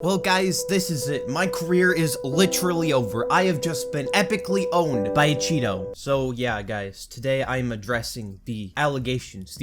Well guys, this is it. My career is literally over. I have just been epically owned by Acheeto. So yeah guys, today I'm addressing the allegations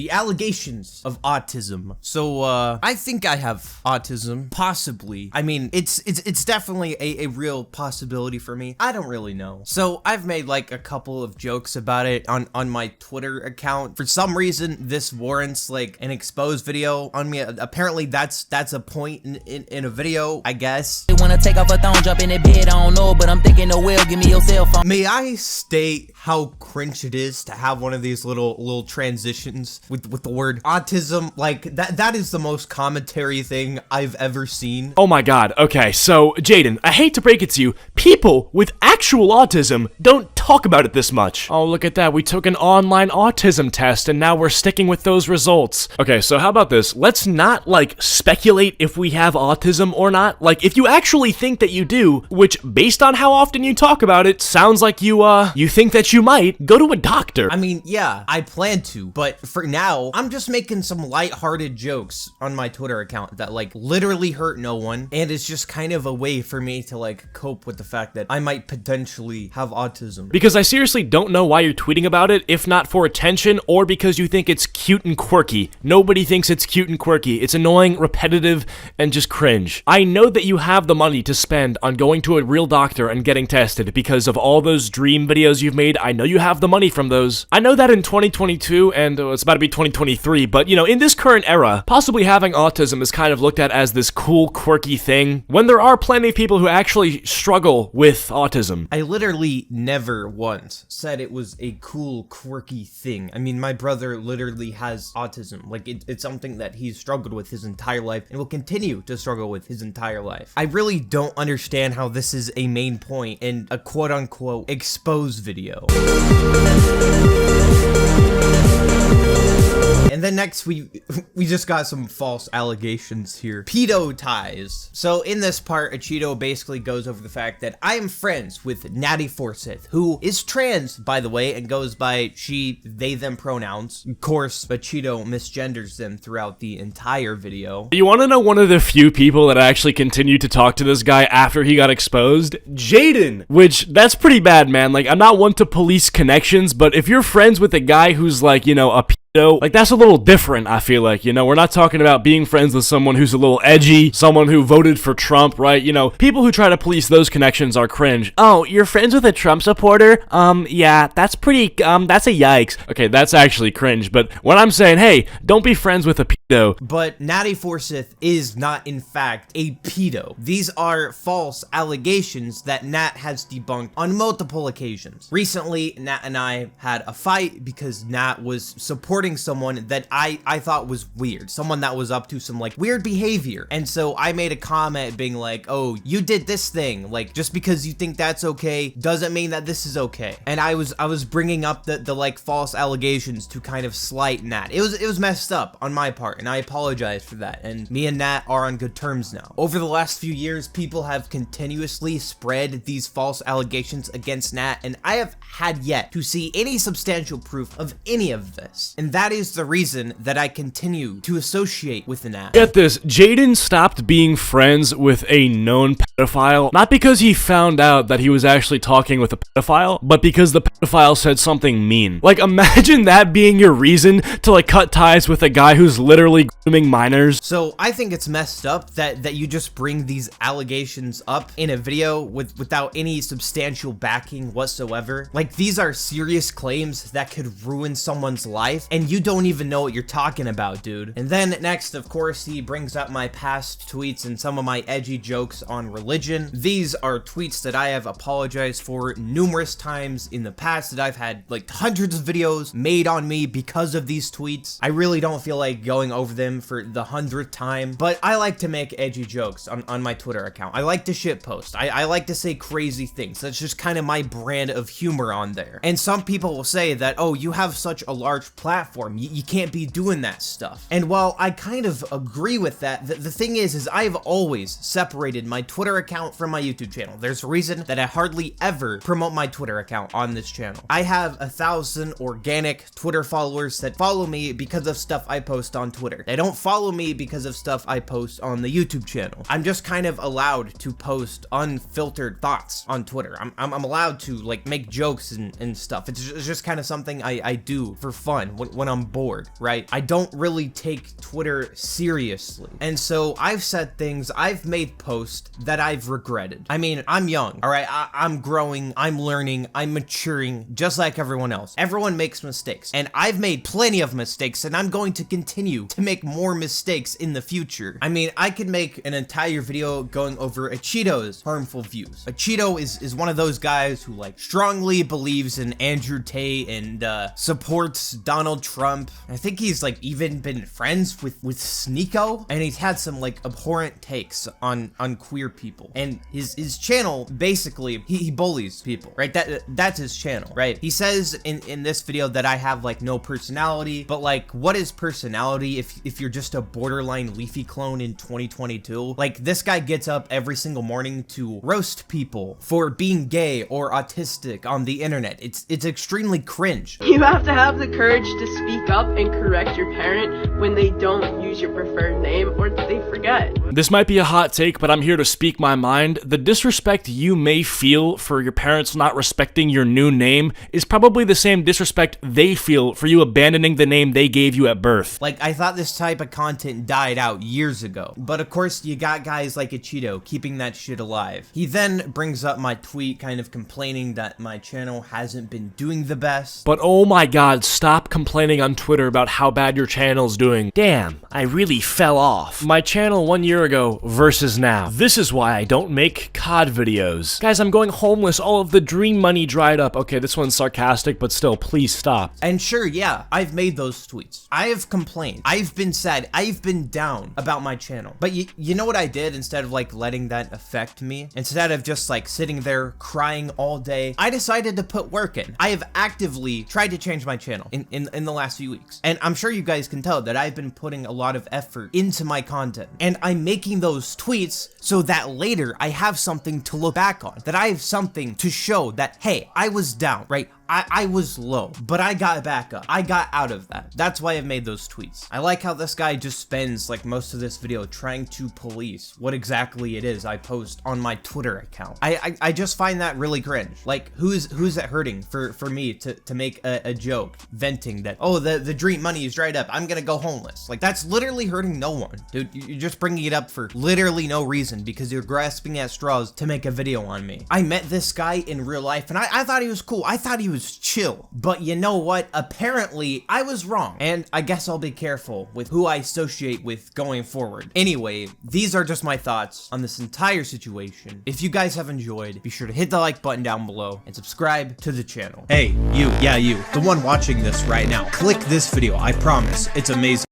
of autism. So I think I have autism, possibly. I mean, it's definitely a real possibility for me. I don't really know. So I've made like a couple of jokes about it on my Twitter account. For some reason, this warrants like an exposed video on me. Apparently that's a point in a video, I guess. They wanna take off a thong, jump in the bed, I don't know, but I'm thinking, oh well, give me your cell phone. May I state how cringe it is to have one of these little transitions with the word autism? Like that is the most commentary thing I've ever seen. Oh my god, okay, so Jadyn, I hate to break it to you, people with actual autism don't talk about it this much. Oh, look at that, we took an online autism test and now we're sticking with those results. Okay, so how about this? Let's not, like, speculate if we have autism or not. Like, if you actually think that you do, which, based on how often you talk about it, sounds like you think that you might, go to a doctor. I mean, yeah, I plan to, but for now, I'm just making some lighthearted jokes on my Twitter account that, like, literally hurt no one, and it's just kind of a way for me to, like, cope with the fact that I might potentially have autism. Because I seriously don't know why you're tweeting about it, if not for attention, or because you think it's cute and quirky. Nobody thinks it's cute and quirky. It's annoying, repetitive, and just cringe. I know that you have the money to spend on going to a real doctor and getting tested because of all those dream videos you've made. I know you have the money from those. I know that in 2022, and it's about to be 2023, but you know, in this current era, possibly having autism is kind of looked at as this cool, quirky thing, when there are plenty of people who actually struggle with autism. I literally never once said it was a cool, quirky thing. I mean, my brother literally has autism. Like, it's something that he's struggled with his entire life and will continue to struggle with his entire life. I really don't understand how this is a main point in a quote-unquote exposed video. And then next, we just got some false allegations here. Pedo ties. So in this part, Acheeto basically goes over the fact that I am friends with Natty Forsyth, who is trans, by the way, and goes by she, they, them pronouns. Of course, Acheeto misgenders them throughout the entire video. You want to know one of the few people that actually continued to talk to this guy after he got exposed? Jadyn! Which, that's pretty bad, man. Like, I'm not one to police connections, but if you're friends with a guy who's like, you know, a like, that's a little different, I feel like, you know? We're not talking about being friends with someone who's a little edgy, someone who voted for Trump, right? You know, people who try to police those connections are cringe. Oh, you're friends with a Trump supporter? Yeah, that's pretty, that's a yikes. Okay, that's actually cringe, but when I'm saying, hey, don't be friends with a pedo. But Natty Forsyth is not, in fact, a pedo. These are false allegations that Nat has debunked on multiple occasions. Recently, Nat and I had a fight because Nat was supporting someone that I thought was weird, someone that was up to some like weird behavior, and so I made a comment being like, oh, you did this thing, like just because you think that's okay doesn't mean that this is okay. And I was bringing up the like false allegations to kind of slight Nat. It was messed up on my part, and I apologize for that, and me and Nat are on good terms now. Over the last few years, people have continuously spread these false allegations against Nat, and I have had yet to see any substantial proof of any of this. And that is the reason that I continue to associate with Nat. Get this, Jadyn stopped being friends with a known pedophile, not because he found out that he was actually talking with a pedophile, but because the pedophile said something mean. Like, imagine that being your reason to, like, cut ties with a guy who's literally grooming minors. So I think it's messed up that you just bring these allegations up in a video without any substantial backing whatsoever. Like, these are serious claims that could ruin someone's life, and you don't even know what you're talking about, dude. And then next, of course, he brings up my past tweets and some of my edgy jokes on religion. These are tweets that I have apologized for numerous times in the past, that I've had like hundreds of videos made on me because of these tweets. I really don't feel like going over them for the 100th time, but I like to make edgy jokes on my Twitter account. I like to shitpost. I like to say crazy things. That's just kind of my brand of humor on there. And some people will say that, oh, you have such a large platform platform. You can't be doing that stuff. And while I kind of agree with that, the thing is I've always separated my Twitter account from my YouTube channel. There's a reason that I hardly ever promote my Twitter account on this channel. I have 1,000 organic Twitter followers that follow me because of stuff I post on Twitter. They don't follow me because of stuff I post on the YouTube channel. I'm just kind of allowed to post unfiltered thoughts on Twitter. I'm allowed to like make jokes and stuff. It's just kind of something I do for fun when I'm bored, right? I don't really take Twitter seriously. And so I've said things, I've made posts that I've regretted. I mean, I'm young, all right? I'm growing, I'm learning, I'm maturing just like everyone else. Everyone makes mistakes, and I've made plenty of mistakes, and I'm going to continue to make more mistakes in the future. I mean, I could make an entire video going over Acheeto's harmful views. Acheeto is one of those guys who like strongly believes in Andrew Tate and supports Donald Trump. I think he's like even been friends with Sneeko, and he's had some like abhorrent takes on queer people. And his channel basically he bullies people, right? That's his channel, right? He says in this video that I have like no personality, but like what is personality if you're just a borderline Leafy clone in 2022? Like this guy gets up every single morning to roast people for being gay or autistic on the internet. It's extremely cringe. You have to have the courage to speak up and correct your parent when they don't use your preferred name or they forget. This might be a hot take, but I'm here to speak my mind. The disrespect you may feel for your parents not respecting your new name is probably the same disrespect they feel for you abandoning the name they gave you at birth. Like, I thought this type of content died out years ago, but of course you got guys like Acheeto keeping that shit alive. He then brings up my tweet kind of complaining that my channel hasn't been doing the best. But oh my god, stop complaining on Twitter about how bad your channel's doing. Damn, I really fell off. My channel 1 year ago versus now. This is why I don't make COD videos. Guys, I'm going homeless, all of the dream money dried up. Okay, this one's sarcastic, but still, please stop. And sure, yeah, I've made those tweets. I have complained. I've been sad. I've been down about my channel. But you know what I did instead of like letting that affect me? Instead of just like sitting there crying all day, I decided to put work in. I have actively tried to change my channel in the last few weeks. And I'm sure you guys can tell that I've been putting a lot of effort into my content. And I'm making those tweets so that later I have something to look back on, that I have something to show that, hey, I was down, right? I was low, but I got back up. I got out of that. That's why I've made those tweets. I like how this guy just spends like most of this video trying to police what exactly it is I post on my Twitter account. I just find that really cringe. Like, who's it hurting for me to make a joke venting that, oh, the dream money is dried up, I'm gonna go homeless. Like, that's literally hurting no one, dude. You're just bringing it up for literally no reason because you're grasping at straws to make a video on me. I met this guy in real life and I thought he was cool. I thought he was chill, but you know what? Apparently I was wrong, and I guess I'll be careful with who I associate with going forward. Anyway, these are just my thoughts on this entire situation. If you guys have enjoyed, be sure to hit the like button down below and subscribe to the channel. Hey, you, the one watching this right now, click this video. I promise, it's amazing.